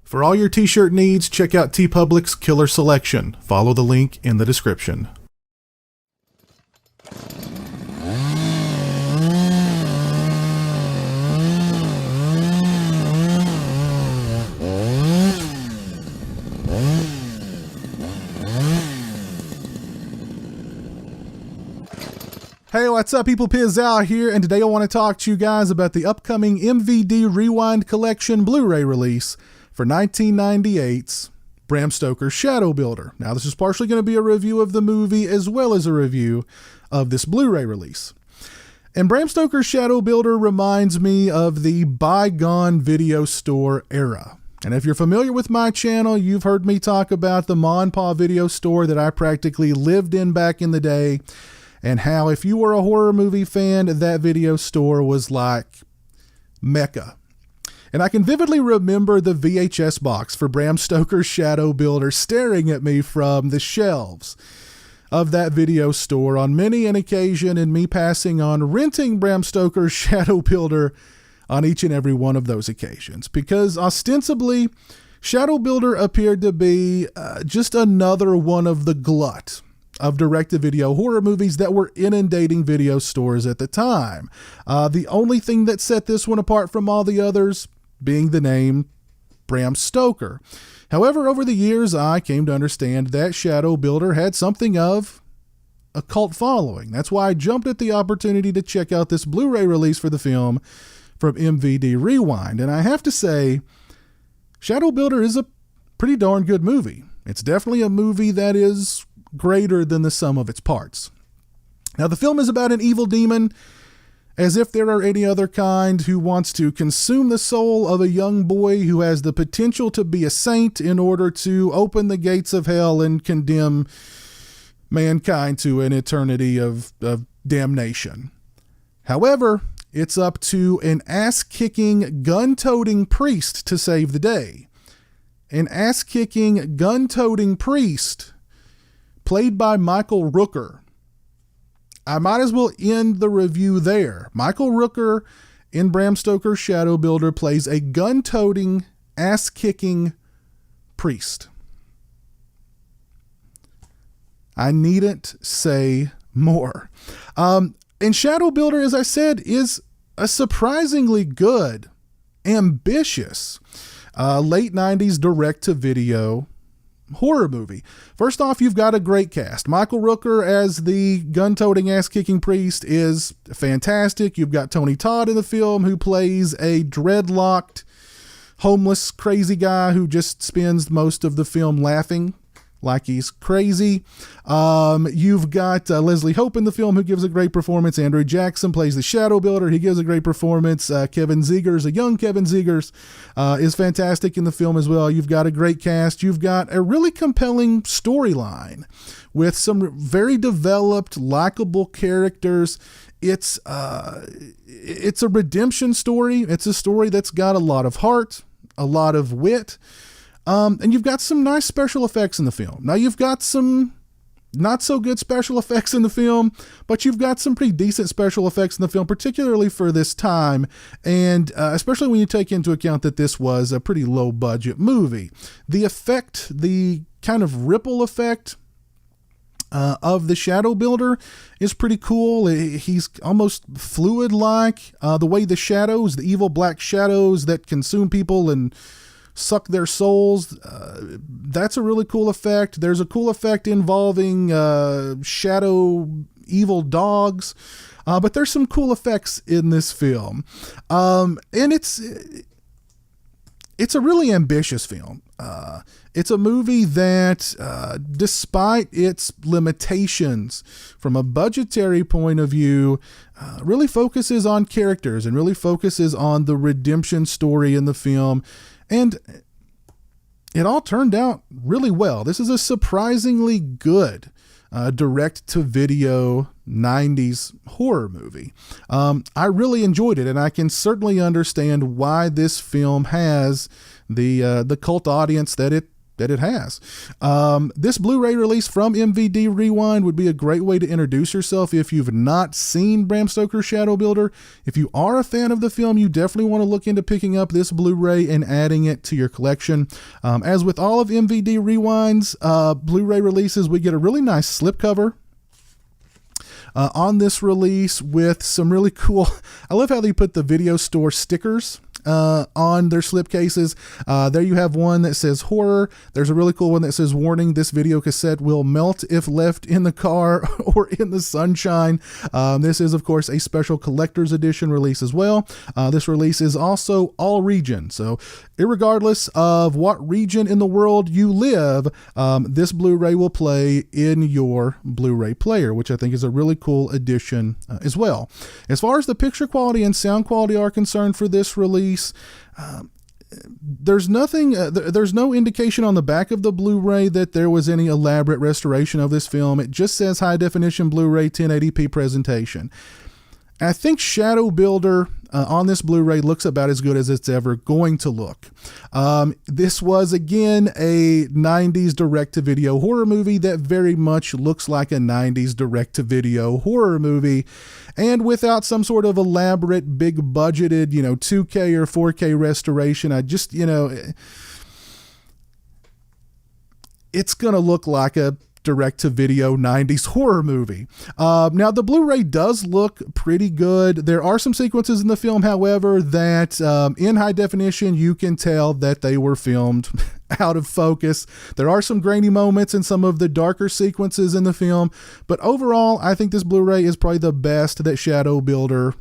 For all your t-shirt needs, check out TeePublic's Killer Selection. Follow the link in the description. Hey, what's up, people? Pizzal here, and today I want to talk to you guys about the upcoming MVD Rewind Collection Blu-ray release for 1998's Bram Stoker's Shadowbuilder. Now, this is partially going to be a review of the movie as well as a review of this Blu-ray release. And Bram Stoker's Shadowbuilder reminds me of the bygone video store era. And if you're familiar with my channel, you've heard me talk about the Ma and Pa video store that I practically lived in back in the day, and how if you were a horror movie fan, that video store was like Mecca. And I can vividly remember the VHS box for Bram Stoker's Shadowbuilder staring at me from the shelves of that video store on many an occasion, and me passing on renting Bram Stoker's Shadowbuilder on each and every one of those occasions. Because ostensibly, Shadowbuilder appeared to be just another one of the glut of direct-to-video horror movies that were inundating video stores at the time. The only thing that set this one apart from all the others being the name Bram Stoker. However, over the years, I came to understand that Shadowbuilder had something of a cult following. That's why I jumped at the opportunity to check out this Blu-ray release for the film from MVD Rewind. And I have to say, Shadowbuilder is a pretty darn good movie. It's definitely a movie that is greater than the sum of its parts. Now, the film is about an evil demon, as if there are any other kind, who wants to consume the soul of a young boy who has the potential to be a saint in order to open the gates of hell and condemn mankind to an eternity of damnation. However, it's up to an ass-kicking, gun-toting priest to save the day. An ass-kicking, gun-toting priest played by Michael Rooker. I might as well end the review there. Michael Rooker in Bram Stoker's Shadowbuilder plays a gun-toting, ass-kicking priest. I needn't say more. And Shadowbuilder, as I said, is a surprisingly good, ambitious, late 90s direct-to-video horror movie. First off, you've got a great cast. Michael Rooker as the gun-toting, ass-kicking priest is fantastic. You've got Tony Todd in the film, who plays a dreadlocked, homeless, crazy guy who just spends most of the film laughing like he's crazy. You've got Leslie Hope in the film, who gives a great performance. Andrew Jackson plays the Shadowbuilder. He gives a great performance. Kevin Zegers, a young Kevin Zegers, is fantastic in the film as well. You've got a great cast. You've got a really compelling storyline with some very developed, likable characters. It's a redemption story. It's a story that's got a lot of heart, a lot of wit. And you've got some nice special effects in the film. Now, you've got some not so good special effects in the film, but you've got some pretty decent special effects in the film, particularly for this time, and especially when you take into account that this was a pretty low budget movie. The effect, the kind of ripple effect of the Shadowbuilder is pretty cool. He's almost fluid-like. The way the shadows, the evil black shadows that consume people and suck their souls, that's a really cool effect. There's a cool effect involving shadow evil dogs, but there's some cool effects in this film, and it's a really ambitious film. It's a movie that, despite its limitations from a budgetary point of view, really focuses on characters and really focuses on the redemption story in the film. And it all turned out really well. This is a surprisingly good direct-to-video 90s horror movie. I really enjoyed it, and I can certainly understand why this film has the cult audience that it that it has. This Blu-ray release from MVD Rewind would be a great way to introduce yourself if you've not seen Bram Stoker's Shadow Builder. If you are a fan of the film, you definitely want to look into picking up this Blu-ray and adding it to your collection. As with all of MVD Rewind's Blu-ray releases, we get a really nice slipcover on this release with some really cool, I love how they put the video store stickers on their slipcases. There you have one that says horror. There's a really cool one that says warning, this video cassette will melt if left in the car or in the sunshine. This is of course a special collector's edition release as well. This release is also all region, so irregardless of what region in the world you live, this Blu-ray will play in your Blu-ray player, which I think is a really cool addition as well. As far as the picture quality and sound quality are concerned for this release, there's nothing, there's no indication on the back of the Blu-ray that there was any elaborate restoration of this film. It just says high definition Blu-ray 1080p presentation. I think Shadow Builder on this Blu-ray looks about as good as it's ever going to look. This was, again, a 90s direct-to-video horror movie that very much looks like a 90s direct-to-video horror movie, and without some sort of elaborate, big-budgeted, 2K or 4K restoration. I just, it's going to look like a direct-to-video 90s horror movie. Now, the Blu-ray does look pretty good. There are some sequences in the film, however, that in high definition, you can tell that they were filmed out of focus. There are some grainy moments in some of the darker sequences in the film, but overall, I think this Blu-ray is probably the best that Shadow Builder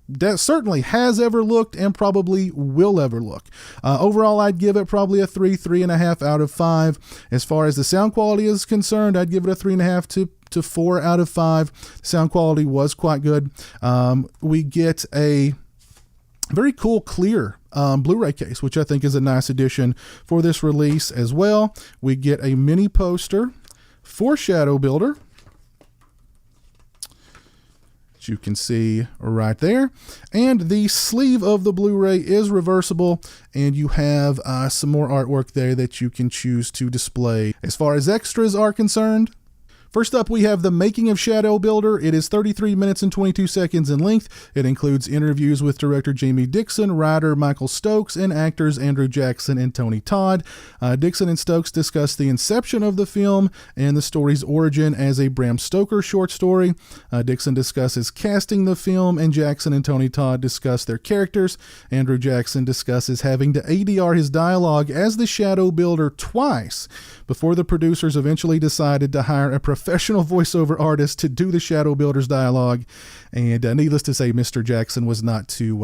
that certainly has ever looked and probably will ever look. Overall, I'd give it probably a 3.5 out of 5. As far as the sound quality is concerned, I'd give it a 3.5 to 4 out of 5. The sound quality was quite good. We get a very cool, clear Blu-ray case, which I think is a nice addition for this release as well. We get a mini poster for Shadow Builder, you can see right there, and the sleeve of the Blu-ray is reversible, and you have some more artwork there that you can choose to display. As far as extras are concerned, first up, we have the making of Shadow Builder. It is 33 minutes and 22 seconds in length. It includes interviews with director Jamie Dixon, writer Michael Stokes, and actors Andrew Jackson and Tony Todd. Dixon and Stokes discuss the inception of the film and the story's origin as a Bram Stoker short story. Dixon discusses casting the film, and Jackson and Tony Todd discuss their characters. Andrew Jackson discusses having to ADR his dialogue as the Shadow Builder twice before the producers eventually decided to hire a professional voiceover artist to do the Shadow Builder's dialogue, and needless to say, Mr. Jackson was not too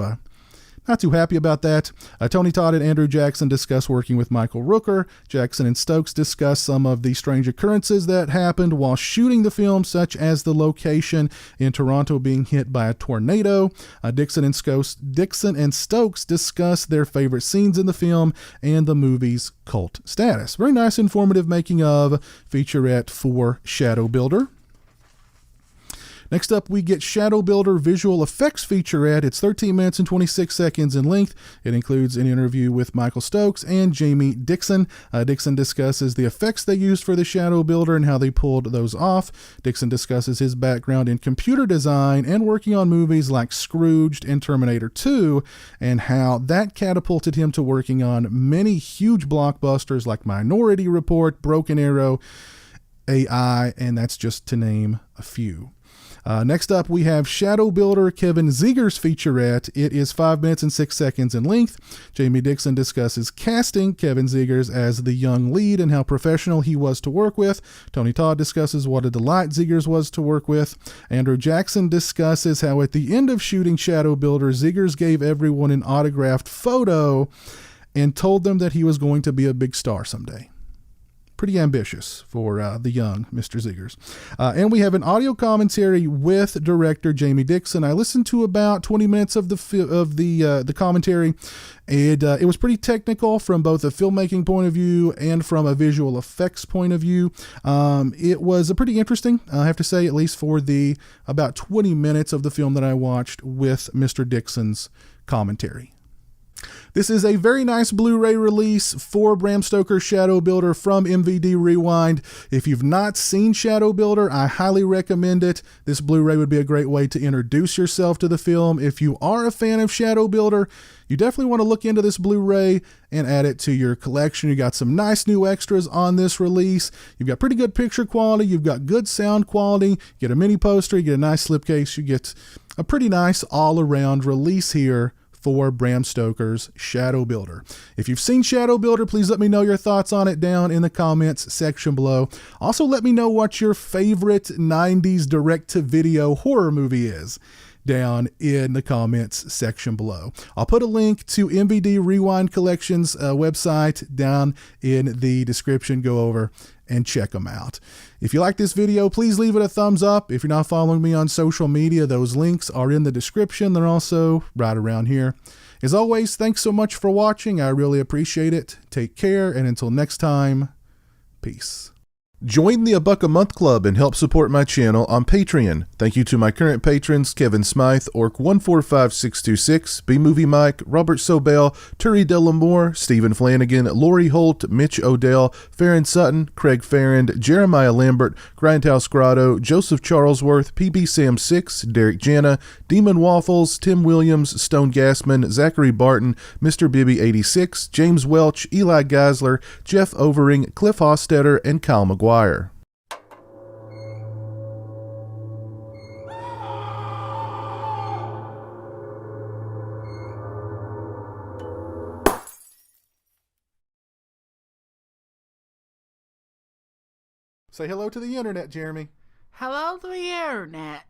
happy about that. Tony Todd and Andrew Jackson discuss working with Michael Rooker. Jackson and Stokes discuss some of the strange occurrences that happened while shooting the film, such as the location in Toronto being hit by a tornado. Dixon and Stokes discuss their favorite scenes in the film and the movie's cult status. Very nice, informative making of featurette for Shadow Builder. Next up, we get Shadow Builder Visual Effects featurette. It's 13 minutes and 26 seconds in length. It includes an interview with Michael Stokes and Jamie Dixon. Dixon discusses the effects they used for the Shadow Builder and how they pulled those off. Dixon discusses his background in computer design and working on movies like Scrooged and Terminator 2, and how that catapulted him to working on many huge blockbusters like Minority Report, Broken Arrow, AI, and that's just to name a few. Next up, we have Shadow Builder Kevin Zegers featurette. It is 5 minutes and 6 seconds in length. Jamie Dixon discusses casting Kevin Zegers as the young lead and how professional he was to work with. Tony Todd discusses what a delight Zegers was to work with. Andrew Jackson discusses how at the end of shooting Shadow Builder, Zegers gave everyone an autographed photo and told them that he was going to be a big star someday. Pretty ambitious for the young Mr. Zegers. And we have an audio commentary with director Jamie Dixon. I listened to about 20 minutes of the commentary, and it was pretty technical from both a filmmaking point of view and from a visual effects point of view. It was pretty interesting, I have to say, at least for the about 20 minutes of the film that I watched with Mr. Dixon's commentary. This is a very nice Blu-ray release for Bram Stoker's Shadow Builder from MVD Rewind. If you've not seen Shadow Builder, I highly recommend it. This Blu-ray would be a great way to introduce yourself to the film. If you are a fan of Shadow Builder, you definitely want to look into this Blu-ray and add it to your collection. You got some nice new extras on this release. You've got pretty good picture quality. You've got good sound quality. You get a mini poster. You get a nice slipcase. You get a pretty nice all-around release here for Bram Stoker's Shadow Builder. If you've seen Shadow Builder, please let me know your thoughts on it down in the comments section below. Also, let me know what your favorite 90s direct-to-video horror movie is down in the comments section below. I'll put a link to MVD Rewind Collection's website down in the description. Go over and check them out. If you like this video, please leave it a thumbs up. If you're not following me on social media, those links are in the description. They're also right around here. As always, thanks so much for watching. I really appreciate it. Take care, and until next time, peace. Join the $1 a month club and help support my channel on Patreon. Thank you to my current patrons: Kevin Smythe, Orc145626, B-Movie Mike, Robert Sobel, Turi Delamore, Stephen Flanagan, Lori Holt, Mitch Odell, Farron Sutton, Craig Farrand, Jeremiah Lambert, Grindhouse Grotto, Joseph Charlesworth, PB Sam 6, Derek Jana, Demon Waffles, Tim Williams, Stone Gassman, Zachary Barton, Mr. Bibby 86, James Welch, Eli Geisler, Jeff Overing, Cliff Hostetter, and Kyle McGuire. Say hello to the internet, Jeremy. Hello to the internet.